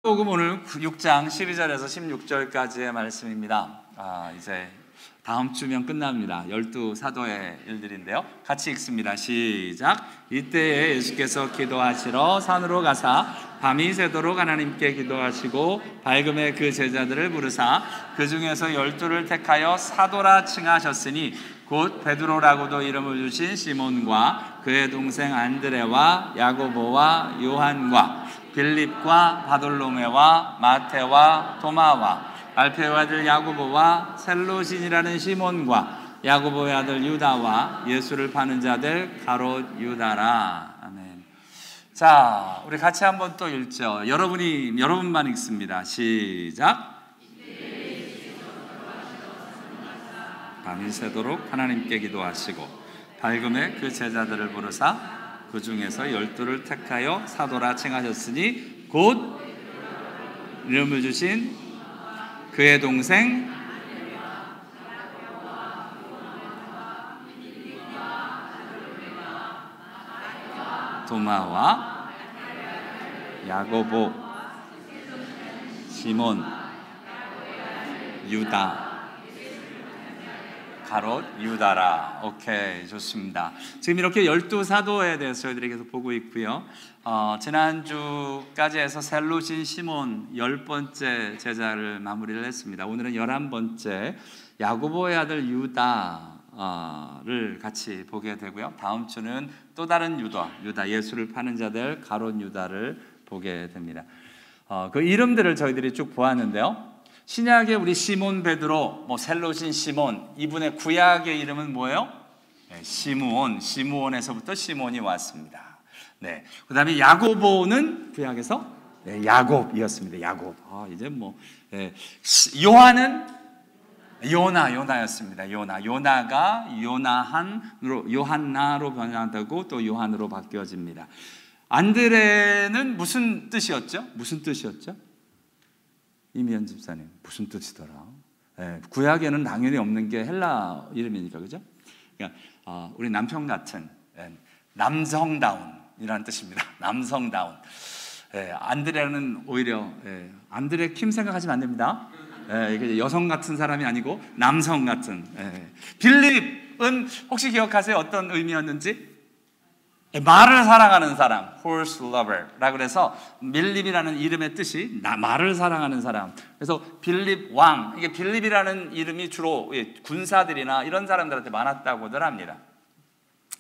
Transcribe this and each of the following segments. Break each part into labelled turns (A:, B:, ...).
A: 복음 오늘 6장 12절에서 16절까지의 말씀입니다. 이제 다음 주면 끝납니다. 12 사도의 일들인데요. 같이 읽습니다. 시작. 이때에 예수께서 기도하시러 산으로 가사 밤이 새도록 하나님께 기도하시고 밝음에 그 제자들을 부르사 그 중에서 12를 택하여 사도라 칭하셨으니 곧 베드로라고도 이름을 주신 시몬과 그의 동생 안드레와 야고보와 요한과 빌립과 바돌로메와 마테와 토마와 알페의 아들 야고보와 셀로신이라는 시몬과 야고보의 아들 유다와 예수를 파는 자들 가롯 유다라. 아멘. 자, 우리 같이 한번 또 읽죠. 여러분만 읽습니다. 시작. 밤이 새도록 하나님께 기도하시고 밝음에 그 제자들을 부르사 그 중에서 12를 택하여 사도라 칭하셨으니 곧 이름을 주신 그의 동생 도마와 야고보, 시몬, 유다, 가롯 유다라. 오케이, 좋습니다. 지금 이렇게 12사도에 대해서 저희들이 계속 보고 있고요. 지난주까지 해서 셀로신 시몬 10번째 제자를 마무리를 했습니다. 오늘은 11번째 야고보의 아들 유다를 같이 보게 되고요. 다음 주는 또 다른 유다 예수를 파는 자들 가롯 유다를 보게 됩니다. 그 이름들을 저희들이 쭉 보았는데요. 신약의 우리 시몬 베드로, 셀로신 시몬, 이분의 구약의 이름은 뭐예요? 네, 시므온에서부터 시몬이 왔습니다. 네, 그 다음에 야고보는 구약에서 야곱이었습니다. 야곱. 이제 요한은 요나였습니다. 요나가 요한나로 변화되고 또 요한으로 바뀌어집니다. 안드레는 무슨 뜻이었죠? 이미연 집사님, 무슨 뜻이더라? 구약에는 당연히 없는 게 헬라 이름이니까, 그죠? 그러니까 우리 남편 같은 남성다운이라는 뜻입니다. 남성다운. 안드레는 오히려 안드레 킴 생각하시면 안 됩니다. 이게 여성 같은 사람이 아니고 남성 같은. 빌립은 혹시 기억하세요? 어떤 의미였는지? 말을 사랑하는 사람, horse lover라 그래서 빌립이라는 이름의 뜻이 말을 사랑하는 사람. 그래서 빌립 왕, 이게 빌립이라는 이름이 주로 군사들이나 이런 사람들한테 많았다고들 합니다.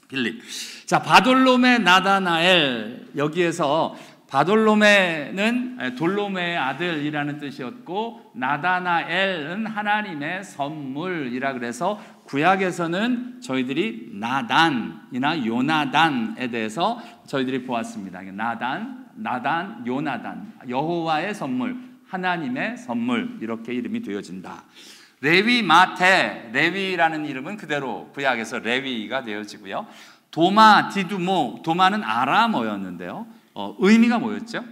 A: 빌립. 자, 바돌로메 나다나엘, 여기에서 바돌로메는 돌로메의 아들이라는 뜻이었고 나다나엘은 하나님의 선물이라 그래서 구약에서는 저희들이 나단이나 요나단에 대해서 저희들이 보았습니다. 나단, 요나단, 여호와의 선물, 하나님의 선물, 이렇게 이름이 되어진다. 레위, 마테, 레위라는 이름은 그대로 구약에서 레위가 되어지고요. 도마, 디두모, 도마는 아람어였는데요. 의미가 뭐였죠?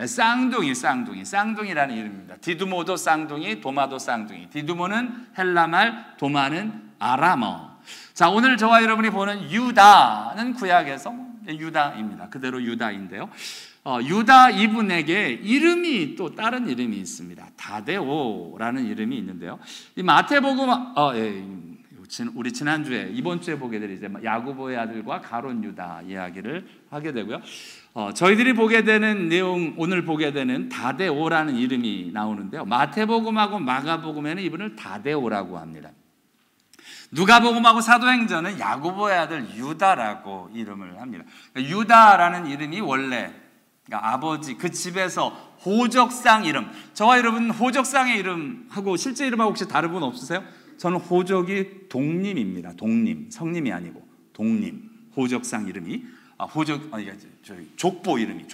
A: 쌍둥이라는 이름입니다. 디두모도 쌍둥이, 도마도 쌍둥이. 디두모는 헬라말, 도마는 아람어. 자, 오늘 저와 여러분이 보는 유다는 구약에서 유다입니다. 그대로 유다인데요. 유다 이분에게 이름이 또 다른 이름이 있습니다. 다데오라는 이름이 있는데요. 이 마태복음 우리 지난주에 이번 주에 보게 될 이제 야고보의 아들과 가롯 유다 이야기를 하게 되고요. 저희들이 보게 되는 내용, 오늘 보게 되는 다데오라는 이름이 나오는데요. 마태복음하고 마가복음에는 이분을 다데오라고 합니다. 누가복음하고 사도행전은 야고보의 아들 유다라고 이름을 합니다. 유다라는 이름이 원래 아버지 그 집에서 호적상 이름. 저와 여러분 호적상의 이름하고 실제 이름하고 혹시 다른 분 없으세요? 저는 호적이 동림입니다. 동림, 성님이 아니고 동림. 호적상 이름이 족보 이름이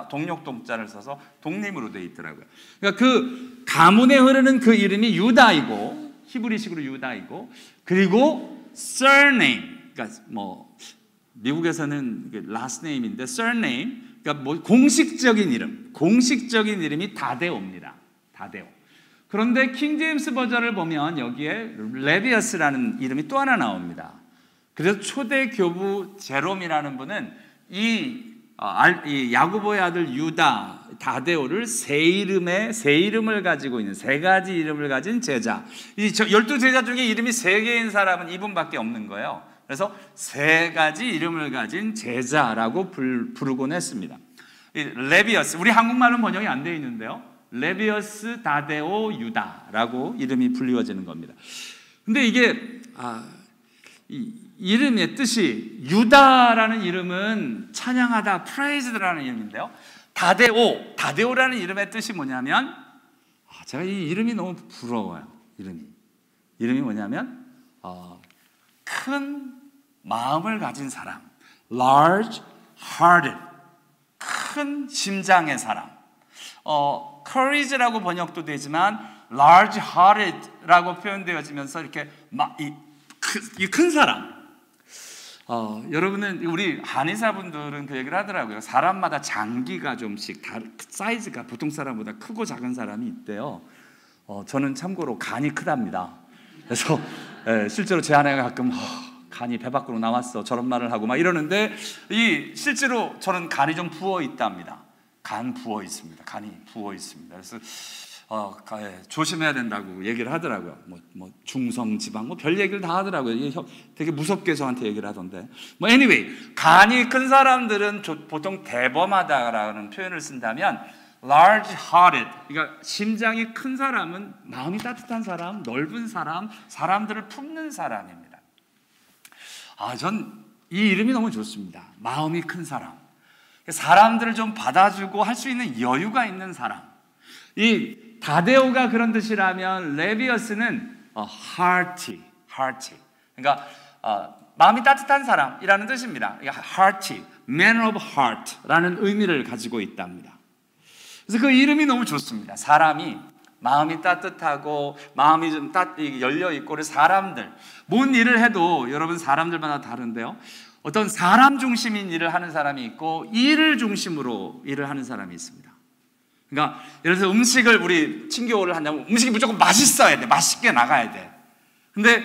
A: 동력동자를 써서 동림으로 되어 있더라고요. 그러니까 그 가문에 흐르는 그 이름이 유다이고 히브리식으로 유다이고 그리고 surname, 그러니까 미국에서는 last name인데 surname, 그러니까 공식적인 이름이 다데오입니다. 다데오. 그런데 킹제임스 버전을 보면 여기에 레비어스라는 이름이 또 하나 나옵니다. 그래서 초대 교부 제롬이라는 분은 이 이 야고보의 아들 유다 다데오를 세 이름을 가지고 있는 세 가지 이름을 가진 제자. 이 12제자 중에 이름이 세 개인 사람은 이분밖에 없는 거예요. 그래서 세 가지 이름을 가진 제자라고 부르곤 했습니다. 레비어스, 우리 한국말로는 번역이 안 되어 있는데요. 레비어스, 다데오, 유다라고 이름이 불리워지는 겁니다. 근데 이게 이 이름의 뜻이, 유다라는 이름은 찬양하다, 프레이즈라는 이름인데요. 다데오라는 이름의 뜻이 뭐냐면, 제가 이 이름이 너무 부러워요. 이름이 뭐냐면 큰 마음을 가진 사람, large hearted, 큰 심장의 사람. courage라고 번역도 되지만 large hearted라고 표현되어지면서 이렇게 이 큰 사람. 여러분은, 우리 한의사분들은 그 얘기를 하더라고요. 사람마다 장기가 좀씩 사이즈가 보통 사람보다 크고 작은 사람이 있대요. 저는 참고로 간이 크답니다. 그래서 실제로 제 아내가 가끔 간이 배 밖으로 나왔어, 저런 말을 하고 막 이러는데, 실제로 저는 간이 좀 부어 있답니다. 간이 부어 있습니다. 그래서 조심해야 된다고 얘기를 하더라고요. 뭐 중성지방 별 얘기를 다 하더라고요. 되게 무섭게 저한테 얘기를 하던데. anyway, 간이 큰 사람들은 보통 대범하다라는 표현을 쓴다면 large hearted, 그러니까 심장이 큰 사람은 마음이 따뜻한 사람, 넓은 사람, 사람들을 품는 사람입니다. 전 이 이름이 너무 좋습니다. 마음이 큰 사람, 사람들을 좀 받아주고 할 수 있는 여유가 있는 사람. 이 다데오가 그런 뜻이라면 레비어스는 hearty. 그러니까 마음이 따뜻한 사람이라는 뜻입니다. hearty, man of heart라는 의미를 가지고 있답니다. 그래서 그 이름이 너무 좋습니다. 사람이 마음이 따뜻하고 마음이 좀 열려 있고, 그래서 사람들, 뭔 일을 해도 여러분 사람들마다 다른데요. 어떤 사람 중심인 일을 하는 사람이 있고 일을 중심으로 일을 하는 사람이 있습니다. 그러니까 예를 들어서 음식을 우리 친교를 한다면 음식이 무조건 맛있어야 돼, 맛있게 나가야 돼. 근데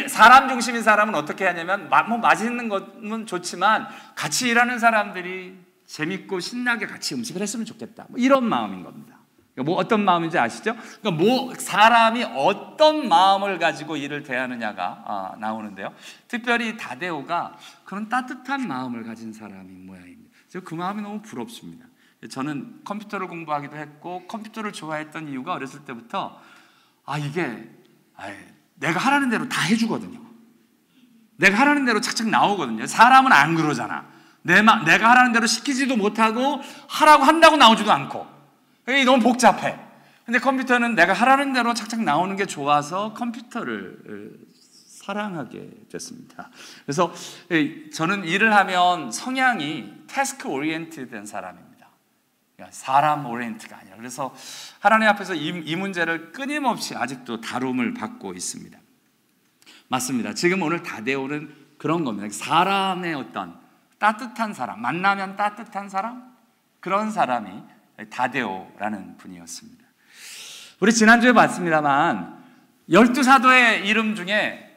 A: 사람 중심인 사람은 어떻게 하냐면, 맛있는 것은 좋지만 같이 일하는 사람들이 재밌고 신나게 같이 음식을 했으면 좋겠다, 이런 마음인 겁니다. 어떤 마음인지 아시죠? 그러니까 사람이 어떤 마음을 가지고 일을 대하느냐가 나오는데요. 특별히 다데오가 그런 따뜻한 마음을 가진 사람인 모양입니다. 그 마음이 너무 부럽습니다. 저는 컴퓨터를 공부하기도 했고 컴퓨터를 좋아했던 이유가, 어렸을 때부터 내가 하라는 대로 다 해주거든요. 내가 하라는 대로 착착 나오거든요. 사람은 안 그러잖아. 내가 하라는 대로 시키지도 못하고 하라고 한다고 나오지도 않고, 너무 복잡해. 근데 컴퓨터는 내가 하라는 대로 착착 나오는 게 좋아서 컴퓨터를 사랑하게 됐습니다. 그래서 저는 일을 하면 성향이 태스크 오리엔티드 된 사람입니다. 그러니까 사람 오리엔트가 아니라. 그래서 하나님 앞에서 이 문제를 끊임없이 아직도 다룸을 받고 있습니다. 맞습니다. 지금 오늘 다데오는 그런 겁니다. 사람의 어떤 따뜻한 사람, 만나면 따뜻한 사람, 그런 사람이 다데오라는 분이었습니다. 우리 지난주에 봤습니다만 12사도의 이름 중에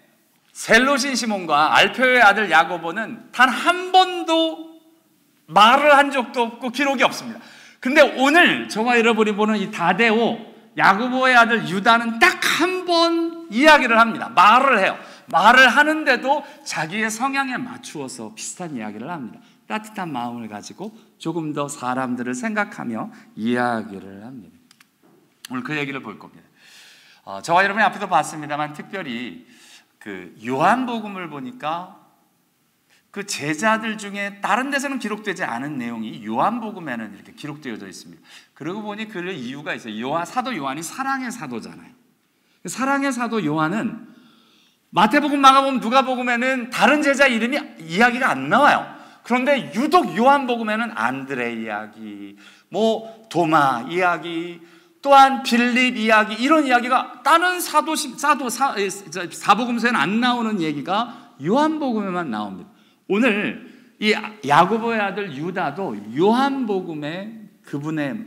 A: 셀롯인 시몬과 알페오의 아들 야고보는 단 한 번도 말을 한 적도 없고 기록이 없습니다. 근데 오늘 저와 여러분이 보는 이 다데오, 야고보의 아들 유다는 딱 한 번 이야기를 합니다. 말을 해요. 말을 하는데도 자기의 성향에 맞추어서 비슷한 이야기를 합니다. 따뜻한 마음을 가지고 조금 더 사람들을 생각하며 이야기를 합니다. 오늘 그 얘기를 볼 겁니다. 저와 여러분이 앞에도 봤습니다만, 특별히 그 요한복음을 보니까 그 제자들 중에 다른 데서는 기록되지 않은 내용이 요한복음에는 이렇게 기록되어져 있습니다. 그러고 보니 그 이유가 있어요. 사도 요한이 사랑의 사도잖아요. 사랑의 사도 요한은 마태복음, 마가복음, 누가복음에는 다른 제자 이름이 이야기가 안 나와요. 그런데 유독 요한복음에는 안드레 이야기, 도마 이야기, 또한 빌립 이야기, 이런 이야기가 다른 사복음서에는 안 나오는 얘기가 요한복음에만 나옵니다. 오늘 이 야고보의 아들 유다도 요한복음에 그분의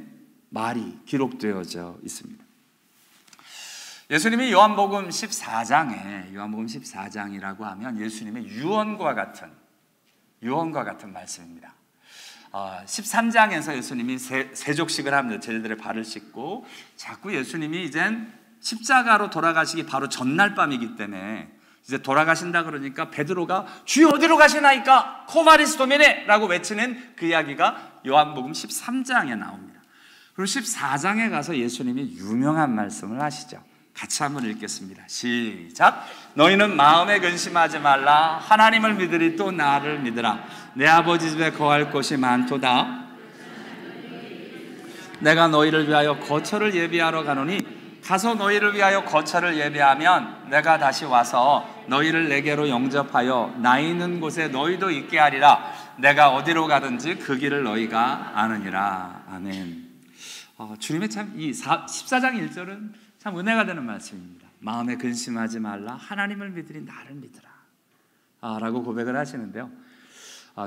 A: 말이 기록되어져 있습니다. 예수님이 요한복음 14장이라고 하면 예수님의 유언과 같은 유언과 같은 말씀입니다. 13장에서 예수님이 세족식을 합니다. 제자들의 발을 씻고 자꾸 예수님이 이젠 십자가로 돌아가시기 바로 전날 밤이기 때문에 이제 돌아가신다 그러니까 베드로가 주여 어디로 가시나이까 코바리스 도메네 라고 외치는 그 이야기가 요한복음 13장에 나옵니다. 그리고 14장에 가서 예수님이 유명한 말씀을 하시죠. 같이 한번 읽겠습니다. 시작. 너희는 마음에 근심하지 말라. 하나님을 믿으리 또 나를 믿으라. 내 아버지 집에 거할 곳이 많도다. 내가 너희를 위하여 거처를 예비하러 가노니 가서 너희를 위하여 거처를 예비하면 내가 다시 와서 너희를 내게로 영접하여 나 있는 곳에 너희도 있게 하리라. 내가 어디로 가든지 그 길을 너희가 아느니라. 아멘. 주님의 참 이 14장 1절은 참 은혜가 되는 말씀입니다. 마음에 근심하지 말라. 하나님을 믿으리 나를 믿으라. 라고 고백을 하시는데요.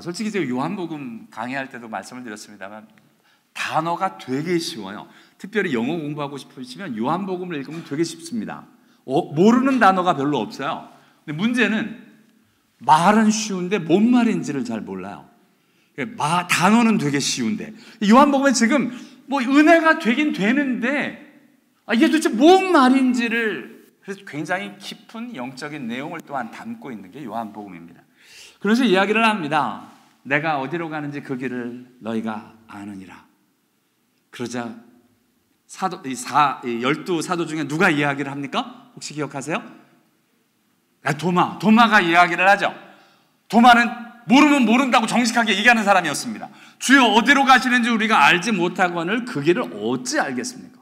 A: 솔직히 제가 요한복음 강의할 때도 말씀을 드렸습니다만 단어가 되게 쉬워요. 특별히 영어 공부하고 싶으시면 요한복음을 읽으면 되게 쉽습니다. 모르는 단어가 별로 없어요. 근데 문제는 말은 쉬운데 뭔 말인지를 잘 몰라요. 단어는 되게 쉬운데 요한복음에 지금 뭐 은혜가 되긴 되는데 이게 도대체 뭔 말인지를 그래서 굉장히 깊은 영적인 내용을 또한 담고 있는 게 요한복음입니다. 그래서 이야기를 합니다. 내가 어디로 가는지 그 길을 너희가 아느니라. 그러자 12 사도 중에 누가 이야기를 합니까? 혹시 기억하세요? 도마가 이야기를 하죠. 도마는 모르면 모른다고 정직하게 얘기하는 사람이었습니다. 주여 어디로 가시는지 우리가 알지 못하거늘 그 길을 어찌 알겠습니까?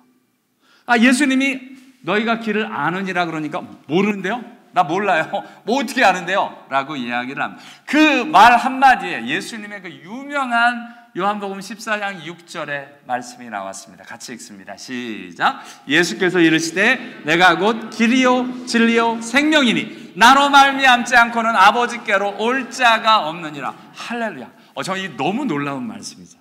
A: 예수님이 너희가 길을 아느니라 그러니까 모르는데요? 나 몰라요. 뭐 어떻게 아는데요? 라고 이야기를 합니다. 그 말 한마디에 예수님의 그 유명한 요한복음 14장 6절에 말씀이 나왔습니다. 같이 읽습니다. 시작. 예수께서 이르시되 내가 곧 길이요 진리요 생명이니 나로 말미암지 않고는 아버지께로 올 자가 없느니라. 할렐루야. 정말 이 너무 놀라운 말씀이죠.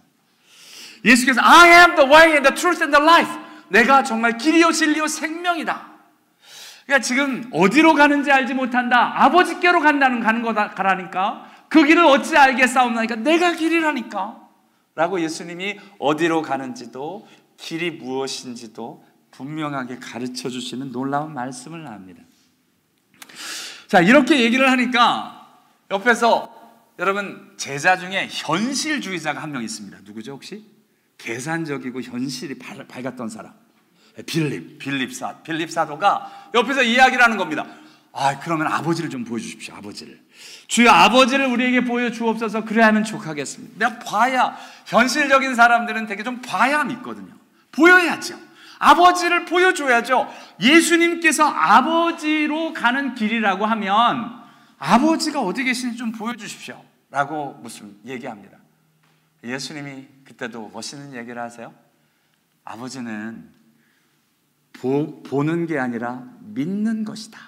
A: 예수께서 I am the way and the truth and the life. 내가 정말 길이요 진리요 생명이다. 그러니까 지금 어디로 가는지 알지 못한다. 아버지께로 가는 거라니까. 그 길을 어찌 알겠사옵나니까. 내가 길이라니까. 라고 예수님이 어디로 가는지도 길이 무엇인지도 분명하게 가르쳐 주시는 놀라운 말씀을 합니다. 자, 이렇게 얘기를 하니까 옆에서 여러분 제자 중에 현실주의자가 한 명 있습니다. 누구죠 혹시? 계산적이고 현실이 밝았던 사람. 빌립 사도가 옆에서 이야기를 하는 겁니다. 그러면 아버지를 좀 보여주십시오. 아버지를. 주여 아버지를 우리에게 보여주옵소서. 그래야 하면 족하겠습니다. 내가 봐야, 현실적인 사람들은 되게 좀 봐야 믿거든요. 보여야죠. 아버지를 보여줘야죠. 예수님께서 아버지로 가는 길이라고 하면 아버지가 어디 계신지 좀 보여주십시오 라고 무슨 얘기합니다. 예수님이 그때도 멋있는 얘기를 하세요. 아버지는 보는 게 아니라 믿는 것이다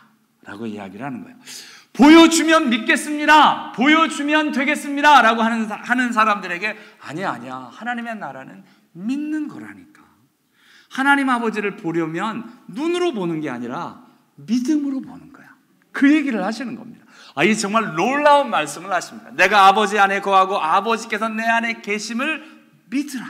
A: 라고 이야기를 하는 거예요. 보여주면 믿겠습니다. 보여주면 되겠습니다 라고 하는 사람들에게 아니야. 하나님의 나라는 믿는 거라니까. 하나님 아버지를 보려면 눈으로 보는 게 아니라 믿음으로 보는 거야. 그 얘기를 하시는 겁니다. 이 정말 놀라운 말씀을 하십니다. 내가 아버지 안에 거하고 아버지께서 내 안에 계심을 믿으라.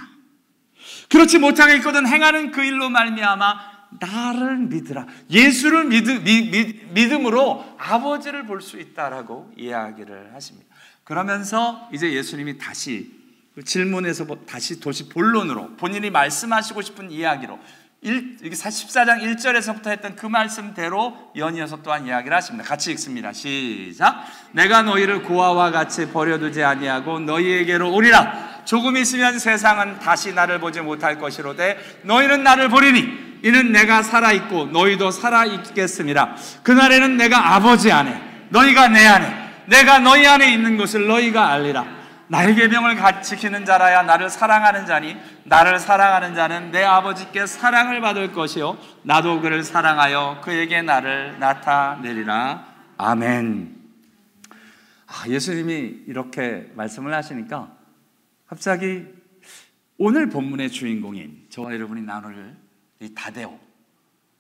A: 그렇지 못하겠거든 행하는 그 일로 말미암아 나를 믿으라. 예수를 믿음으로 아버지를 볼 수 있다라고 이야기를 하십니다. 그러면서 이제 예수님이 다시 질문에서 다시 본론으로 본인이 말씀하시고 싶은 이야기로 14장 1절에서부터 했던 그 말씀대로 연이어서 또한 이야기를 하십니다. 같이 읽습니다. 시작. 내가 너희를 고아와 같이 버려두지 아니하고 너희에게로 오리라. 조금 있으면 세상은 다시 나를 보지 못할 것이로되 너희는 나를 보리니 이는 내가 살아있고 너희도 살아있겠음이라. 그날에는 내가 아버지 안에 너희가 내 안에 내가 너희 안에 있는 것을 너희가 알리라. 나의 계명을 지키는 자라야 나를 사랑하는 자니 나를 사랑하는 자는 내 아버지께 사랑을 받을 것이요 나도 그를 사랑하여 그에게 나를 나타내리라. 아멘. 예수님이 이렇게 말씀을 하시니까 갑자기 오늘 본문의 주인공인 저와 여러분이 나눌 이 다데오,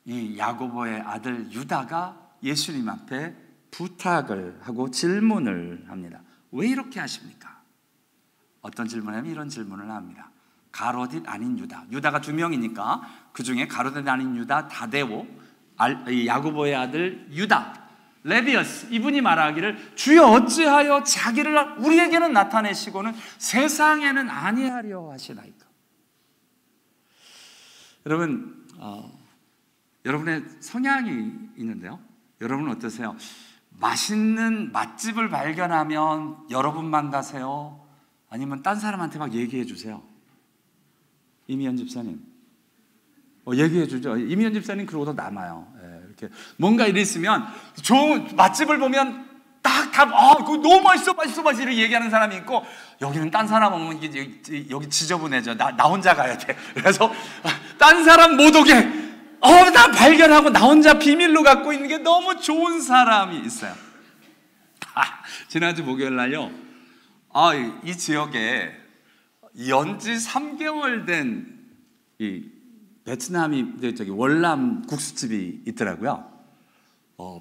A: 이 야고보의 아들 유다가 예수님 앞에 부탁을 하고 질문을 합니다. 왜 이렇게 하십니까? 어떤 질문을 하면 이런 질문을 합니다. 가롯 아닌 유다. 유다가 두 명이니까 그 중에 가롯 아닌 유다, 다데오, 야고보의 아들 유다, 레비어스, 이분이 말하기를 주여 어찌하여 자기를 우리에게는 나타내시고는 세상에는 아니하려 하시나이까. 여러분, 여러분의 성향이 있는데요, 여러분은 어떠세요? 맛있는 맛집을 발견하면 여러분만 가세요? 아니면 딴 사람한테 막 얘기해 주세요? 이미연 집사님, 얘기해 주죠. 이미연 집사님 그러고도 남아요. 이렇게 뭔가 일이 있으면 좋은 맛집을 보면 딱 그거 너무 맛있어 이렇게 얘기하는 사람이 있고, 여기는 딴 사람 오면 여기 지저분해져. 나 혼자 가야 돼. 그래서 딴 사람 못 오게 나 발견하고 나 혼자 비밀로 갖고 있는 게 너무 좋은 사람이 있어요. 지난주 목요일 날요, 이 지역에 연지 3개월 된 이 베트남이 월남 국수집이 있더라고요.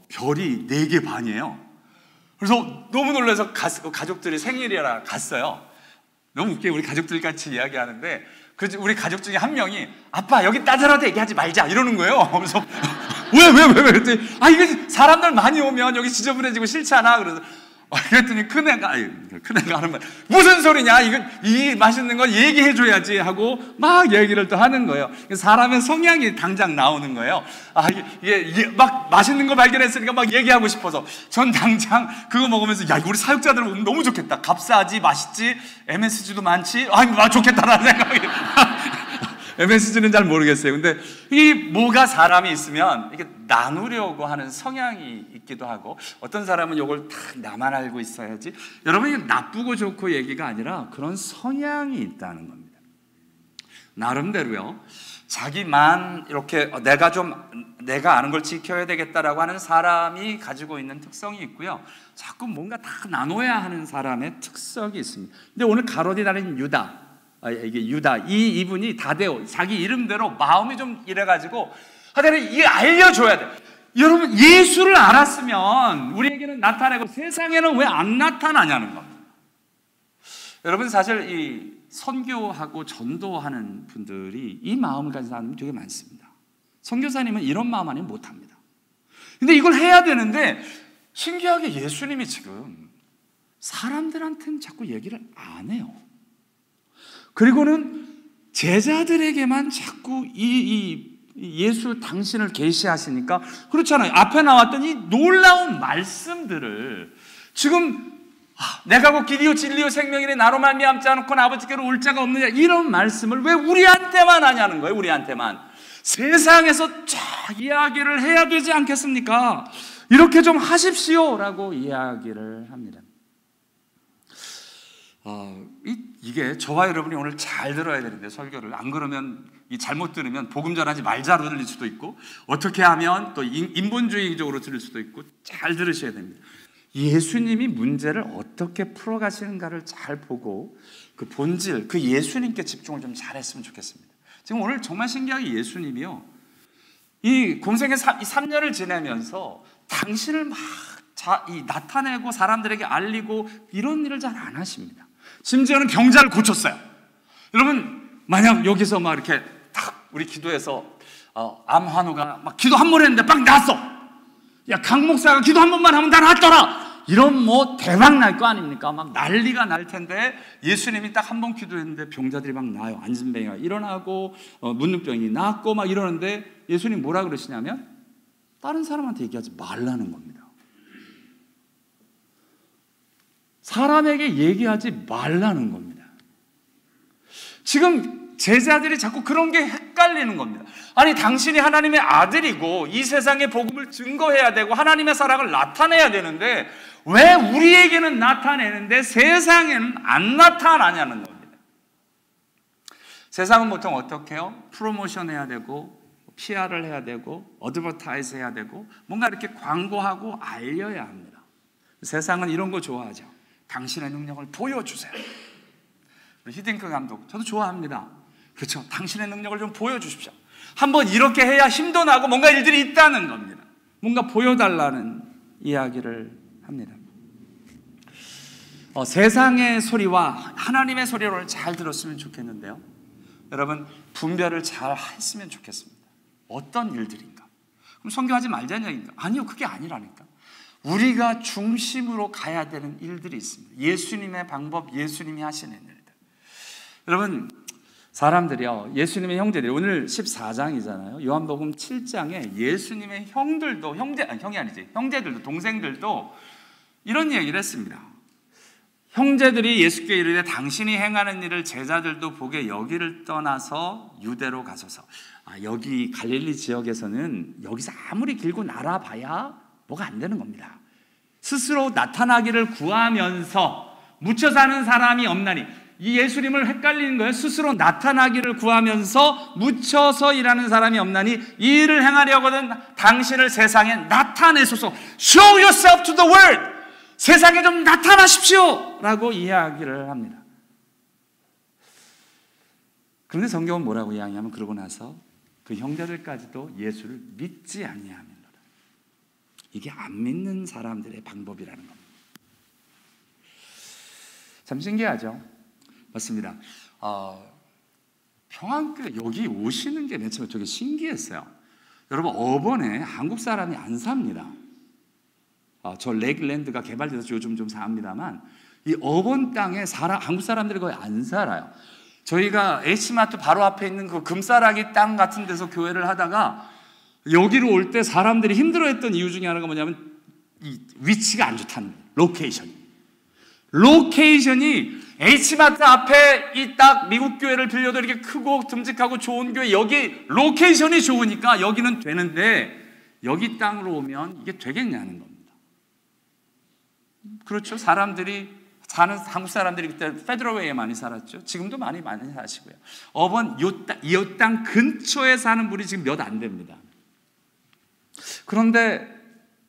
A: 별이 4개 반이에요. 그래서 너무 놀라서 가족들이 생일이라 갔어요. 너무 웃겨요. 우리 가족들 같이 이야기하는데, 그래서 우리 가족 중에 한 명이 아빠 여기 따뜻하다 얘기하지 말자 이러는 거예요. 그래서 왜 그랬더니 이게 사람들 많이 오면 여기 지저분해지고 싫잖아. 그랬더니 큰애가 하는 말, 무슨 소리냐, 이 맛있는 거 얘기해줘야지 하고 막 얘기를 또 하는 거예요. 사람의 성향이 당장 나오는 거예요. 이게 막 맛있는 거 발견했으니까 막 얘기하고 싶어서 전 당장 그거 먹으면서 우리 사역자들 오면 너무 좋겠다. 값싸지, 맛있지, MSG도 많지, 좋겠다라는 생각이. MSG는 잘 모르겠어요. 근데 이 뭐가 사람이 있으면 이렇게 나누려고 하는 성향이 있기도 하고, 어떤 사람은 이걸 다 나만 알고 있어야지. 여러분, 이게 나쁘고 좋고 얘기가 아니라 그런 성향이 있다는 겁니다. 나름대로요, 자기만 이렇게 내가 아는 걸 지켜야 되겠다라고 하는 사람이 가지고 있는 특성이 있고요, 자꾸 뭔가 다 나눠야 하는 사람의 특성이 있습니다. 근데 오늘 가롯이 다른 유다, 이분이 다데오, 자기 이름대로 마음이 좀 이래가지고 하여튼 이게 알려줘야 돼. 여러분, 예수를 알았으면 우리에게는 나타나고 세상에는 왜 안 나타나냐는 겁니다. 여러분, 사실 이 선교하고 전도하는 분들이 이 마음을 가진 사람이 되게 많습니다. 선교사님은 이런 마음 아니면 못합니다. 근데 이걸 해야 되는데, 신기하게 예수님이 지금 사람들한테는 자꾸 얘기를 안 해요. 그리고는 제자들에게만 자꾸 예수 당신을 계시하시니까, 그렇잖아요. 앞에 나왔던 이 놀라운 말씀들을 지금 내가 곧 길이요 진리요 생명이니 나로 말미암지 않고는 아버지께로 올 자가 없느냐, 이런 말씀을 왜 우리한테만 하냐는 거예요. 우리한테만. 세상에서 이야기를 해야 되지 않겠습니까? 이렇게 좀 하십시오라고 이야기를 합니다. 이게 저와 여러분이 오늘 잘 들어야 되는데, 설교를 안 그러면 잘못 들으면 복음 전하지 말자로 들릴 수도 있고, 어떻게 하면 또 인본주의적으로 들릴 수도 있고, 잘 들으셔야 됩니다. 예수님이 문제를 어떻게 풀어가시는가를 잘 보고 그 본질, 그 예수님께 집중을 좀 잘했으면 좋겠습니다. 지금 오늘 정말 신기하게 예수님이요, 이 공생의 3년을 지내면서 당신을 막 나타내고 사람들에게 알리고 이런 일을 잘 안 하십니다. 심지어는 병자를 고쳤어요. 여러분, 만약 여기서 막 이렇게 딱 우리 기도해서 암 환우가 막 기도 한 번 했는데 막 나았어. 강 목사가 기도 한 번만 하면 다 낫더라. 이런 대박 날 거 아닙니까? 막 난리가 날 텐데, 예수님이 딱 한 번 기도했는데 병자들이 막 나아요. 안진뱅이가 일어나고 문둥병이 나았고 막 이러는데, 예수님 뭐라 그러시냐면 다른 사람한테 얘기하지 말라는 겁니다. 사람에게 얘기하지 말라는 겁니다. 지금 제자들이 자꾸 그런 게 헷갈리는 겁니다. 아니, 당신이 하나님의 아들이고 이 세상의 복음을 증거해야 되고 하나님의 사랑을 나타내야 되는데 왜 우리에게는 나타내는데 세상에는 안 나타나냐는 겁니다. 세상은 보통 어떻게 해요? 프로모션 해야 되고, PR을 해야 되고, 어드버타이즈 해야 되고, 뭔가 이렇게 광고하고 알려야 합니다. 세상은 이런 거 좋아하죠. 당신의 능력을 보여주세요. 우리 히딩크 감독, 저도 좋아합니다. 그렇죠. 당신의 능력을 좀 보여주십시오. 한번 이렇게 해야 힘도 나고 뭔가 일들이 있다는 겁니다. 뭔가 보여달라는 이야기를 합니다. 세상의 소리와 하나님의 소리를 잘 들었으면 좋겠는데요. 여러분, 분별을 잘 했으면 좋겠습니다. 어떤 일들인가? 그럼 성경하지 말자는 얘기인가? 아니요, 그게 아니라니까. 우리가 중심으로 가야 되는 일들이 있습니다. 예수님의 방법, 예수님이 하시는 일들. 여러분, 사람들이요, 예수님의 형제들이, 오늘 14장이잖아요. 요한복음 7장에 예수님의 형들도, 형제들도, 동생들도 이런 얘기를 했습니다. 형제들이 예수께 이르되 당신이 행하는 일을 제자들도 보게 여기를 떠나서 유대로 가소서. 여기 갈릴리 지역에서는 여기서 아무리 길고 날아봐야 뭐가 안 되는 겁니다. 스스로 나타나기를 구하면서 묻혀 사는 사람이 없나니, 이 예수님을 헷갈리는 거예요. 스스로 나타나기를 구하면서 묻혀서 일하는 사람이 없나니 이 일을 행하려거든 당신을 세상에 나타내소서. Show yourself to the world. 세상에 좀 나타나십시오 라고 이야기를 합니다. 그런데 성경은 뭐라고 이야기하면, 그러고 나서 그 형제들까지도 예수를 믿지 아니하면로다. 이게 안 믿는 사람들의 방법이라는 겁니다. 참 신기하죠? 맞습니다. 평안교회 여기 오시는 게 맨 처음에 되게 신기했어요. 여러분, 어번에 한국 사람이 안 삽니다. 저 레그랜드가 개발돼서 요즘 좀 삽니다만, 이 어번 땅에 한국 사람들이 거의 안 살아요. 저희가 H마트 바로 앞에 있는 그 금싸라기 땅 같은 데서 교회를 하다가 여기로 올 때 사람들이 힘들어했던 이유 중에 하나가 뭐냐면 이 위치가 안 좋다는 거예요. 로케이션이 H마트 앞에 이 딱 미국 교회를 빌려도 이렇게 크고 듬직하고 좋은 교회, 여기 로케이션이 좋으니까 여기는 되는데 여기 땅으로 오면 이게 되겠냐는 겁니다. 그렇죠. 한국 사람들이 그때 페드러웨이에 많이 살았죠. 지금도 많이 사시고요. 어번 이 땅 근처에 사는 분이 지금 몇 안 됩니다. 그런데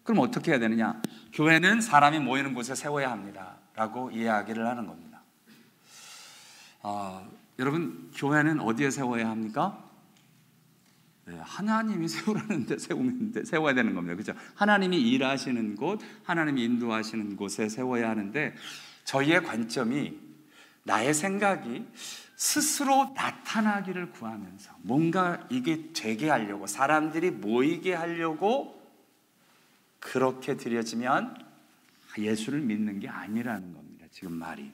A: 그럼 어떻게 해야 되느냐? 교회는 사람이 모이는 곳에 세워야 합니다 라고 이야기를 하는 겁니다. 여러분, 교회는 어디에 세워야 합니까? 네, 하나님이 세우라는 데 세워야 되는 겁니다. 그렇죠? 하나님이 일하시는 곳, 하나님이 인도하시는 곳에 세워야 하는데, 저희의 관점이, 나의 생각이 스스로 나타나기를 구하면서 뭔가 이게 되게 하려고, 사람들이 모이게 하려고 그렇게 드려지면 예수를 믿는 게 아니라는 겁니다. 지금 말이.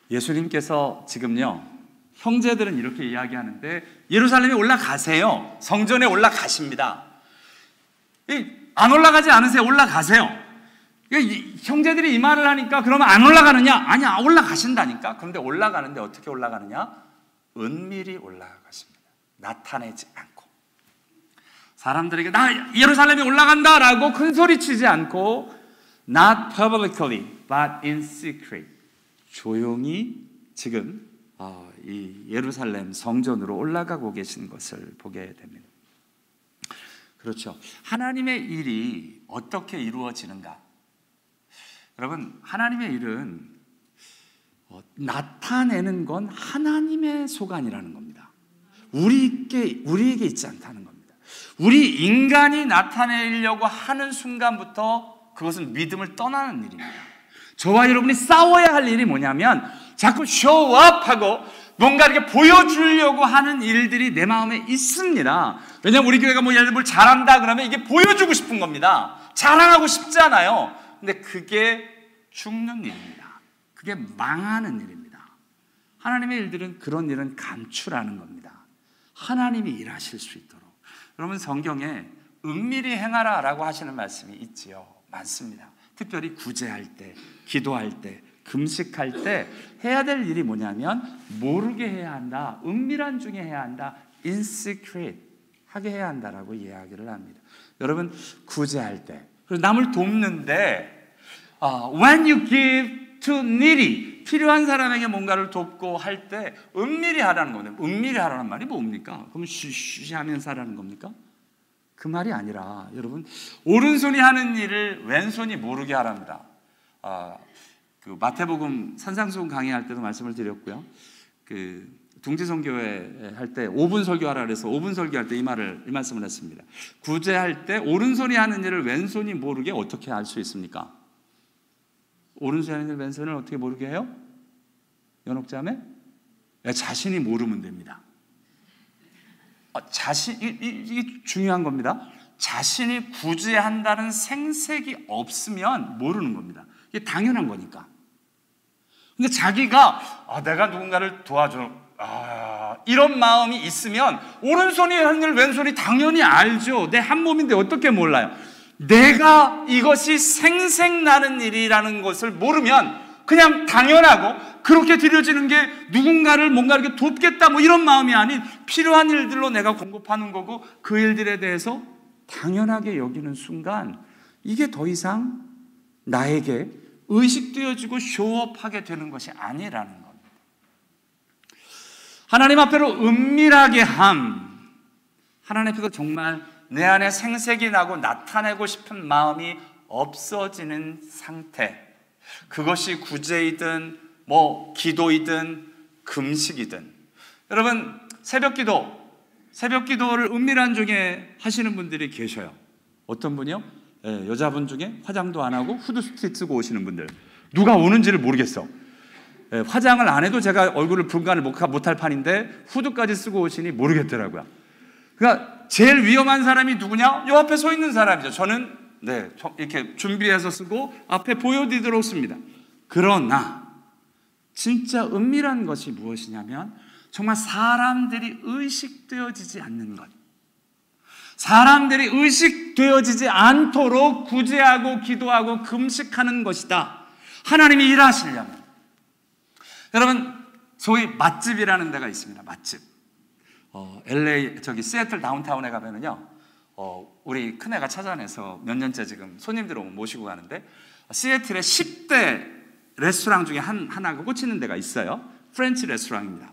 A: 예수님께서 지금요, 형제들은 이렇게 이야기하는데 예루살렘에 올라가세요. 성전에 올라가십니다. 안 올라가지 않으세요. 올라가세요. 형제들이 이 말을 하니까 그러면 안 올라가느냐? 아니야, 올라가신다니까. 그런데 올라가는데 어떻게 올라가느냐? 은밀히 올라가십니다. 나타내지 않고. 사람들에게 나 예루살렘에 올라간다 라고 큰 소리 치지 않고, not publicly but in secret, 조용히 지금 이 예루살렘 성전으로 올라가고 계신 것을 보게 됩니다. 그렇죠. 하나님의 일이 어떻게 이루어지는가? 여러분, 하나님의 일은 나타내는 건 하나님의 소관이라는 겁니다. 우리에게 있지 않다는 겁니다. 우리 인간이 나타내려고 하는 순간부터 그것은 믿음을 떠나는 일입니다. 저와 여러분이 싸워야 할 일이 뭐냐면, 자꾸 쇼업하고 뭔가 이렇게 보여주려고 하는 일들이 내 마음에 있습니다. 왜냐하면 우리 교회가 예를 들면 뭘 잘한다 그러면 이게 보여주고 싶은 겁니다. 자랑하고 싶잖아요. 근데 그게 죽는 일입니다. 그게 망하는 일입니다. 하나님의 일들은 그런 일은 감추라는 겁니다. 하나님이 일하실 수 있도록. 여러분, 성경에 은밀히 행하라 라고 하시는 말씀이 있지요. 많습니다. 특별히 구제할 때, 기도할 때, 금식할 때 해야 될 일이 뭐냐면 모르게 해야 한다. 은밀한 중에 해야 한다. In secret 하게 해야 한다라고 이야기를 합니다. 여러분, 구제할 때, 그리고 남을 돕는데 when you give to needy, 필요한 사람에게 뭔가를 돕고 할 때 은밀히 하라는 겁니다. 은밀히 하라는 말이 뭡니까? 그럼 쉬쉬 하면서 하라는 겁니까? 그 말이 아니라, 여러분, 오른손이 하는 일을 왼손이 모르게 하랍니다. 그 마태복음 산상수훈 강의할 때도 말씀을 드렸고요. 그 둥지성교회 할 때 5분 설교하라 그래서 5분 설교할 때 이 말씀을 했습니다. 구제할 때 오른손이 하는 일을 왼손이 모르게 어떻게 할 수 있습니까? 오른손이 하는 일 왼손을 어떻게 모르게 해요? 연옥자매? 자신이 모르면 됩니다. 이게 중요한 겁니다. 자신이 구제한다는 생색이 없으면 모르는 겁니다. 이게 당연한 거니까. 근데 자기가 내가 누군가를 도와줘 이런 마음이 있으면 오른손이 하는 일 왼손이 당연히 알죠. 내 한 몸인데 어떻게 몰라요? 내가 이것이 생색나는 일이라는 것을 모르면 그냥 당연하고 그렇게 드려지는 게 누군가를 뭔가 이렇게 돕겠다 뭐 이런 마음이 아닌 필요한 일들로 내가 공급하는 거고 그 일들에 대해서 당연하게 여기는 순간 이게 더 이상 나에게 의식되어지고 쇼업하게 되는 것이 아니라는 겁니다. 하나님 앞에로 은밀하게 하나님 앞에서 정말 내 안에 생색이 나고 나타내고 싶은 마음이 없어지는 상태, 그것이 구제이든 기도이든 금식이든. 여러분, 새벽 기도를 은밀한 중에 하시는 분들이 계셔요. 어떤 분이요? 여자분 중에 화장도 안 하고 후드 스트릿 쓰고 오시는 분들, 누가 오는지를 모르겠어. 화장을 안 해도 제가 얼굴을 분간을 못할 판인데 후드까지 쓰고 오시니 모르겠더라고요. 그러니까 제일 위험한 사람이 누구냐? 요 앞에 서 있는 사람이죠. 저는 이렇게 준비해서 쓰고 앞에 보여드리도록 씁니다. 그러나 진짜 은밀한 것이 무엇이냐면 정말 사람들이 의식되어지지 않는 것, 사람들이 의식되어지지 않도록 구제하고 기도하고 금식하는 것이다. 하나님이 일하시려면. 여러분, 소위 맛집이라는 데가 있습니다. 맛집. LA 시애틀 다운타운에 가면은요, 우리 큰애가 찾아내서 몇 년째 지금 손님들 오면 모시고 가는데, 시애틀의 10대 레스토랑 중에 하나가 꽂히는 데가 있어요. 프렌치 레스토랑입니다.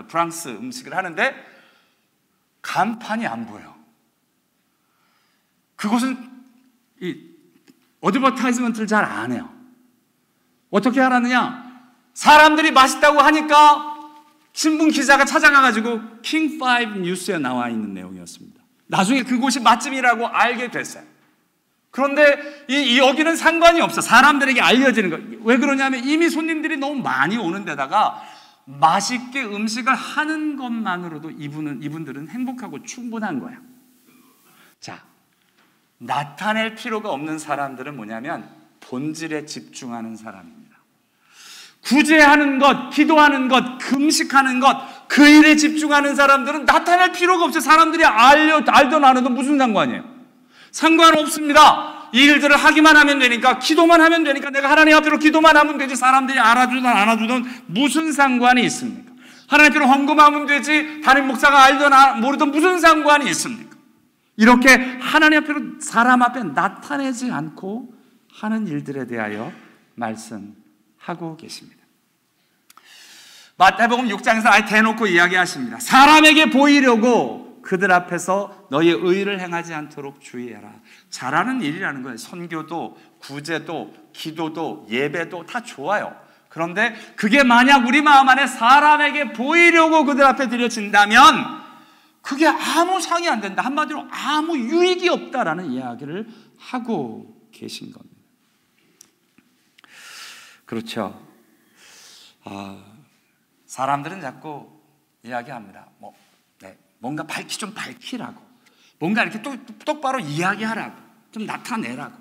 A: 프랑스 음식을 하는데 간판이 안 보여요. 그곳은 이 어드버타이즈먼트를 잘 안 해요. 어떻게 하라느냐? 사람들이 맛있다고 하니까 신문 기자가 찾아가가지고 킹5 뉴스에 나와 있는 내용이었습니다. 나중에 그곳이 맛집이라고 알게 됐어요. 그런데 여기는 상관이 없어. 사람들에게 알려지는 거. 왜 그러냐면 이미 손님들이 너무 많이 오는 데다가 맛있게 음식을 하는 것만으로도 이분들은 행복하고 충분한 거예요. 자, 나타낼 필요가 없는 사람들은 뭐냐면 본질에 집중하는 사람입니다. 구제하는 것, 기도하는 것, 금식하는 것, 그 일에 집중하는 사람들은 나타낼 필요가 없어요. 사람들이 알든 안 해도 무슨 상관이에요? 상관없습니다. 이 일들을 하기만 하면 되니까, 기도만 하면 되니까, 내가 하나님 앞으로 기도만 하면 되지, 사람들이 알아주든 안 알아주든 무슨 상관이 있습니까? 하나님 앞으로 헌금하면 되지, 담임 목사가 알든 모르든 무슨 상관이 있습니까? 이렇게 하나님 앞으로 사람 앞에 나타내지 않고 하는 일들에 대하여 말씀하고 계십니다. 마태복음 6장에서 아예 대놓고 이야기하십니다. 사람에게 보이려고 그들 앞에서 너의 의를 행하지 않도록 주의해라. 잘하는 일이라는 거예요. 선교도, 구제도, 기도도, 예배도 다 좋아요. 그런데 그게 만약 우리 마음 안에 사람에게 보이려고 그들 앞에 드려진다면 그게 아무 상이 안 된다. 한마디로 아무 유익이 없다라는 이야기를 하고 계신 겁니다. 그렇죠. 사람들은 자꾸 이야기합니다. 뭔가 좀 밝히라고, 뭔가 이렇게 똑바로 이야기하라고, 좀 나타내라고.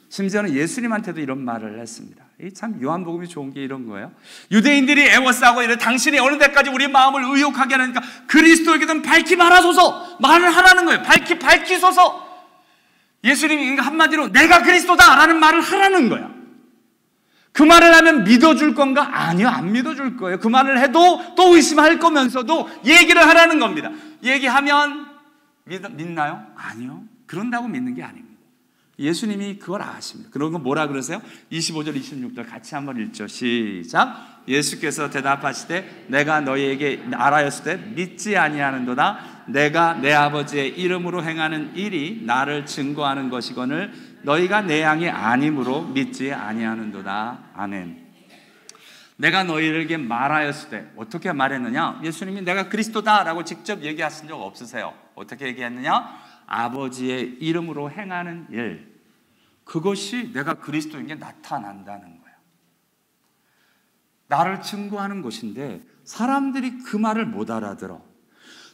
A: 심지어는 예수님한테도 이런 말을 했습니다. 참 요한복음이 좋은 게 이런 거예요. 유대인들이 애워싸고 이래 당신이 어느 데까지 우리 마음을 의욕하게 하니까 그리스도에게는 밝히 말하소서, 말을 하라는 거예요. 밝히소서. 예수님이 한마디로 내가 그리스도다라는 말을 하라는 거야. 그 말을 하면 믿어줄 건가? 아니요, 안 믿어줄 거예요. 그 말을 해도 또 의심할 거면서도 얘기를 하라는 겁니다. 얘기하면 믿나요? 아니요. 그런다고 믿는 게 아닙니다. 예수님이 그걸 아십니다. 그런 거 뭐라 그러세요? 25절 26절 같이 한번 읽죠. 시작. 예수께서 대답하시되 내가 너희에게 알하였을 때 믿지 아니하는도다. 내가 내 아버지의 이름으로 행하는 일이 나를 증거하는 것이거늘 너희가 내 양이 아님으로 믿지 아니하는도다. 아멘. 내가 너희에게 말하였을 때 어떻게 말했느냐? 예수님이 내가 그리스도다라고 직접 얘기하신 적 없으세요. 어떻게 얘기했느냐? 아버지의 이름으로 행하는 일, 그것이 내가 그리스도인 게 나타난다는 거예요. 나를 증거하는 것인데 사람들이 그 말을 못 알아들어.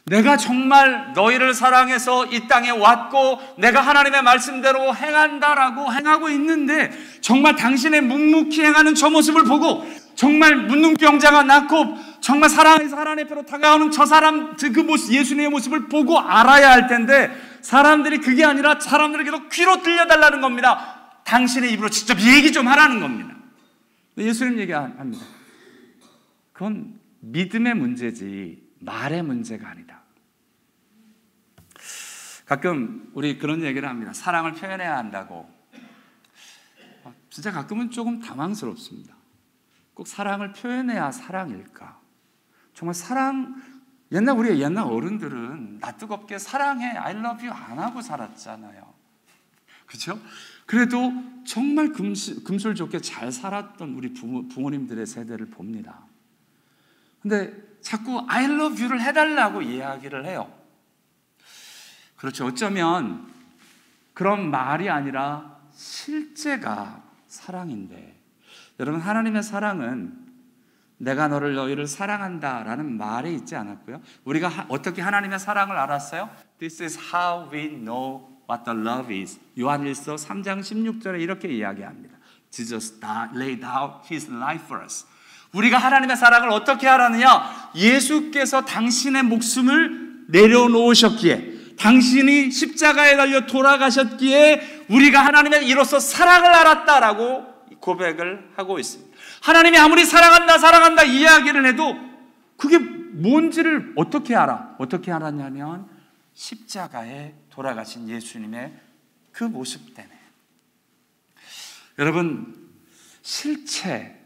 A: 내가 정말 너희를 사랑해서 이 땅에 왔고 내가 하나님의 말씀대로 행한다라고 행하고 있는데 정말 당신의 묵묵히 행하는 저 모습을 보고 정말 문둥병자가 낫고 정말 사랑해서 하나님 앞으로 다가오는 저 사람 그 모습, 예수님의 모습을 보고 알아야 할 텐데 사람들이 그게 아니라 사람들에게도 귀로 들려달라는 겁니다. 당신의 입으로 직접 얘기 좀 하라는 겁니다. 예수님 얘기합니다. 그건 믿음의 문제지 말의 문제가 아니다. 가끔 우리 그런 얘기를 합니다. 사랑을 표현해야 한다고. 진짜 가끔은 조금 당황스럽습니다. 꼭 사랑을 표현해야 사랑일까? 정말 사랑, 우리 옛날 어른들은 나 뜨겁게 사랑해, I love you 안 하고 살았잖아요. 그렇죠? 그래도 정말 금술 좋게 잘 살았던 우리 부모님들의 세대를 봅니다. 근데 자꾸 I love you를 해달라고 이야기를 해요. 그렇죠. 어쩌면 그런 말이 아니라 실제가 사랑인데, 여러분, 하나님의 사랑은 내가 너희를 사랑한다라는 말에 있지 않았고요. 우리가 어떻게 하나님의 사랑을 알았어요? This is how we know what the love is. 요한일서 3장 16절에 이렇게 이야기합니다. Jesus laid out his life for us. 우리가 하나님의 사랑을 어떻게 알았느냐? 예수께서 당신의 목숨을 내려놓으셨기에, 당신이 십자가에 달려 돌아가셨기에 우리가 하나님의 이로써 사랑을 알았다라고 고백을 하고 있습니다. 하나님이 아무리 사랑한다 이야기를 해도 그게 뭔지를 어떻게 알아? 어떻게 알았냐면 십자가에 돌아가신 예수님의 그 모습 때문에. 여러분, 실체,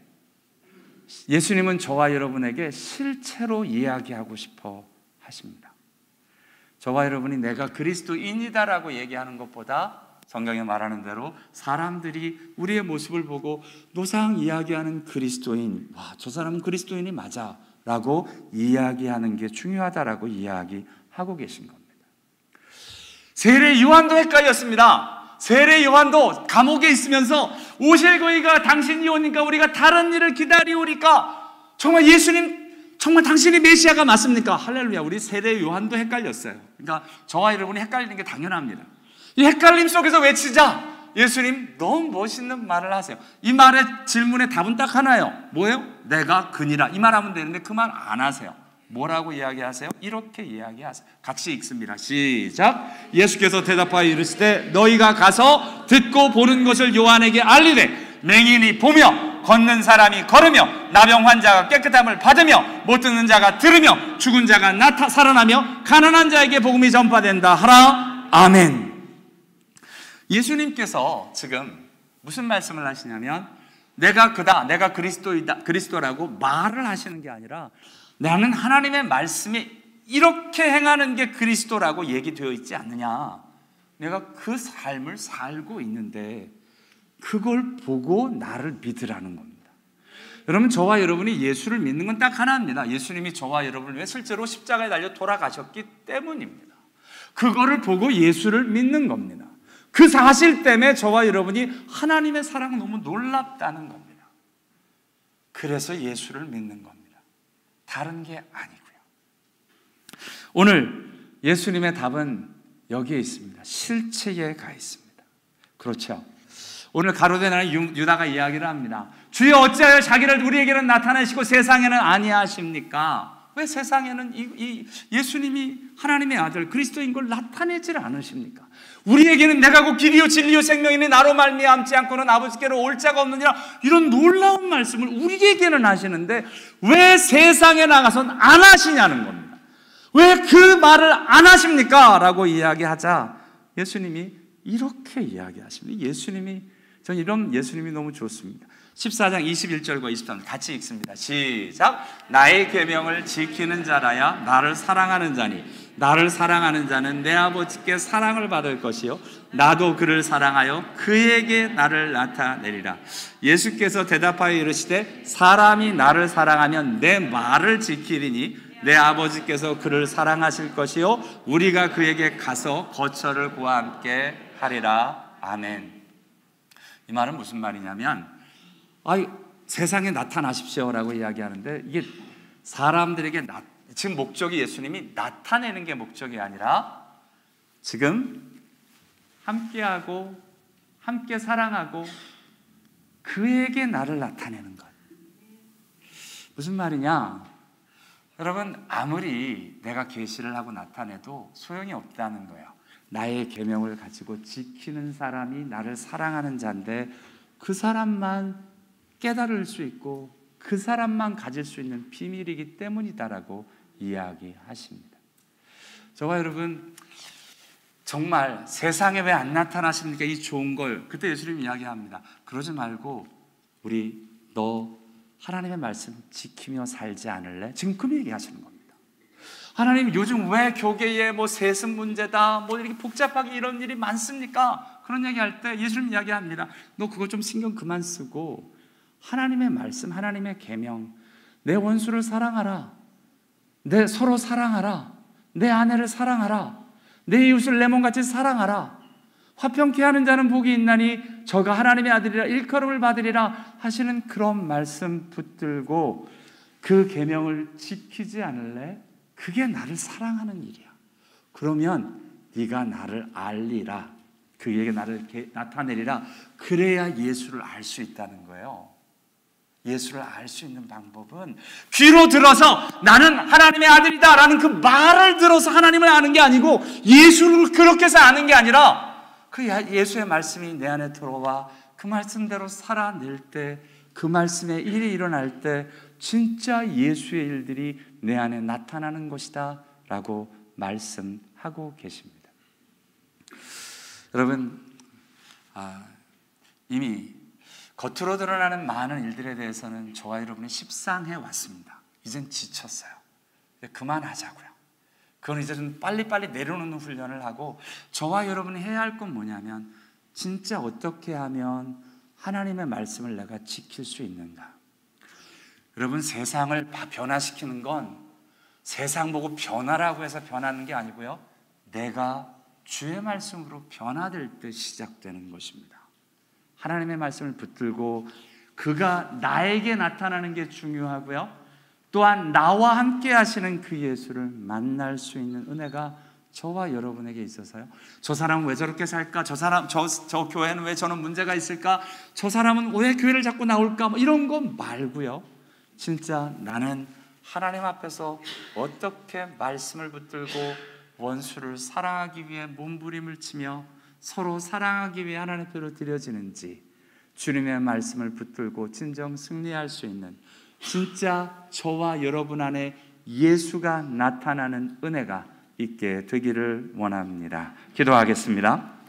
A: 예수님은 저와 여러분에게 실체로 이야기하고 싶어 하십니다. 저와 여러분이 내가 그리스도인이다라고 얘기하는 것보다 성경에 말하는 대로 사람들이 우리의 모습을 보고 노상 이야기하는 그리스도인, 와, 저 사람은 그리스도인이 맞아 라고 이야기하는 게 중요하다라고 이야기하고 계신 겁니다. 세례 요한도 헷갈렸습니다. 세례 요한도 감옥에 있으면서 오실 그이가 당신이 오니까 우리가 다른 일을 기다리오리까, 정말 예수님 정말 당신이 메시아가 맞습니까? 할렐루야. 우리 세례 요한도 헷갈렸어요. 그러니까 저와 여러분이 헷갈리는 게 당연합니다. 이 헷갈림 속에서 외치자, 예수님 너무 멋있는 말을 하세요. 이 말의 질문의 답은 딱 하나예요. 뭐예요? 내가 그니라. 이 말 하면 되는데 그 말 안 하세요. 뭐라고 이야기하세요? 이렇게 이야기하세요. 같이 읽습니다. 시작. 예수께서 대답하여 이르시되 너희가 가서 듣고 보는 것을 요한에게 알리되 맹인이 보며 걷는 사람이 걸으며 나병 환자가 깨끗함을 받으며 못 듣는 자가 들으며 죽은 자가 살아나며 가난한 자에게 복음이 전파된다 하라. 아멘. 예수님께서 지금 무슨 말씀을 하시냐면 내가 그다, 내가 그리스도라고 말을 하시는 게 아니라 나는 하나님의 말씀이 이렇게 행하는 게 그리스도라고 얘기되어 있지 않느냐. 내가 그 삶을 살고 있는데 그걸 보고 나를 믿으라는 겁니다. 여러분, 저와 여러분이 예수를 믿는 건 딱 하나입니다. 예수님이 저와 여러분을 위해 실제로 십자가에 달려 돌아가셨기 때문입니다. 그거를 보고 예수를 믿는 겁니다. 그 사실 때문에 저와 여러분이 하나님의 사랑은 너무 놀랍다는 겁니다. 그래서 예수를 믿는 겁니다. 다른 게 아니고요. 오늘 예수님의 답은 여기에 있습니다. 실체에 가 있습니다. 그렇죠? 오늘 가로되 나는 유다가 이야기를 합니다. 주여 어찌하여 자기를 우리에게는 나타내시고 세상에는 아니하십니까? 왜 세상에는 이 예수님이 하나님의 아들 그리스도인 걸 나타내지를 않으십니까? 우리에게는 내가 곧 길이요 진리요 생명이니 나로 말미암지 않고는 아버지께로 올 자가 없느니라, 이런 놀라운 말씀을 우리에게는 하시는데 왜 세상에 나가서는 안 하시냐는 겁니다. 왜 그 말을 안 하십니까? 라고 이야기하자 예수님이 이렇게 이야기하십니다. 저는 이런 예수님이 너무 좋습니다. 14장 21절과 23절 같이 읽습니다. 시작. 나의 계명을 지키는 자라야 나를 사랑하는 자니 나를 사랑하는 자는 내 아버지께 사랑을 받을 것이요 나도 그를 사랑하여 그에게 나를 나타내리라. 예수께서 대답하여 이르시되 사람이 나를 사랑하면 내 말을 지키리니 내 아버지께서 그를 사랑하실 것이요 우리가 그에게 가서 거처를 그와 함께 하리라. 아멘. 이 말은 무슨 말이냐면 세상에 나타나십시오라고 이야기하는데 이게 사람들에게 지금 목적이 예수님이 나타내는 게 목적이 아니라 지금 함께하고 함께 사랑하고 그에게 나를 나타내는 것. 무슨 말이냐? 여러분, 아무리 내가 계시를 하고 나타내도 소용이 없다는 거예요. 나의 계명을 가지고 지키는 사람이 나를 사랑하는 자인데 그 사람만 깨달을 수 있고 그 사람만 가질 수 있는 비밀이기 때문이다라고 이야기하십니다. 저와 여러분, 정말 세상에 왜 안 나타나십니까? 이 좋은 걸. 그때 예수님이 이야기합니다. 그러지 말고 너 하나님의 말씀 지키며 살지 않을래? 지금 그 얘기하시는 겁니다. 하나님, 요즘 왜 교계에 세습 문제다, 이렇게 복잡하게 이런 일이 많습니까? 그런 얘기할 때 예수님 이야기합니다. 너 그거 좀 신경 그만 쓰고 하나님의 말씀, 하나님의 계명, 내 원수를 사랑하라, 서로 사랑하라, 내 아내를 사랑하라, 내 이웃을 내 몸같이 사랑하라, 화평케 하는 자는 복이 있나니 저가 하나님의 아들이라 일컬음을 받으리라 하시는 그런 말씀 붙들고 그 계명을 지키지 않을래? 그게 나를 사랑하는 일이야. 그러면 네가 나를 알리라, 그에게 나를 나타내리라. 그래야 예수를 알 수 있다는 거예요. 예수를 알 수 있는 방법은 귀로 들어서 나는 하나님의 아들이다 라는 그 말을 들어서 하나님을 아는 게 아니고 예수를 그렇게 해서 아는 게 아니라 그 예수의 말씀이 내 안에 들어와 그 말씀대로 살아낼 때, 그 말씀의 일이 일어날 때 진짜 예수의 일들이 내 안에 나타나는 것이다 라고 말씀하고 계십니다. 여러분, 이미 겉으로 드러나는 많은 일들에 대해서는 저와 여러분이 십상해 왔습니다. 이젠 지쳤어요. 그만하자고요. 그건 이제 좀 빨리빨리 내려놓는 훈련을 하고 저와 여러분이 해야 할 건 뭐냐면 진짜 어떻게 하면 하나님의 말씀을 내가 지킬 수 있는가. 여러분, 세상을 변화시키는 건 세상 보고 변화라고 해서 변하는 게 아니고요, 내가 주의 말씀으로 변화될 때 시작되는 것입니다. 하나님의 말씀을 붙들고 그가 나에게 나타나는 게 중요하고요, 또한 나와 함께 하시는 그 예수를 만날 수 있는 은혜가 저와 여러분에게 있어서요, 저 사람은 왜 저렇게 살까? 저 교회는 왜 저는 문제가 있을까? 저 사람은 왜 교회를 자꾸 나올까? 이런 거 말고요, 진짜 나는 하나님 앞에서 어떻게 말씀을 붙들고 원수를 사랑하기 위해 몸부림을 치며 서로 사랑하기 위해 하나님 앞으로 드려지는지, 주님의 말씀을 붙들고 진정 승리할 수 있는 진짜 저와 여러분 안에 예수가 나타나는 은혜가 있게 되기를 원합니다. 기도하겠습니다.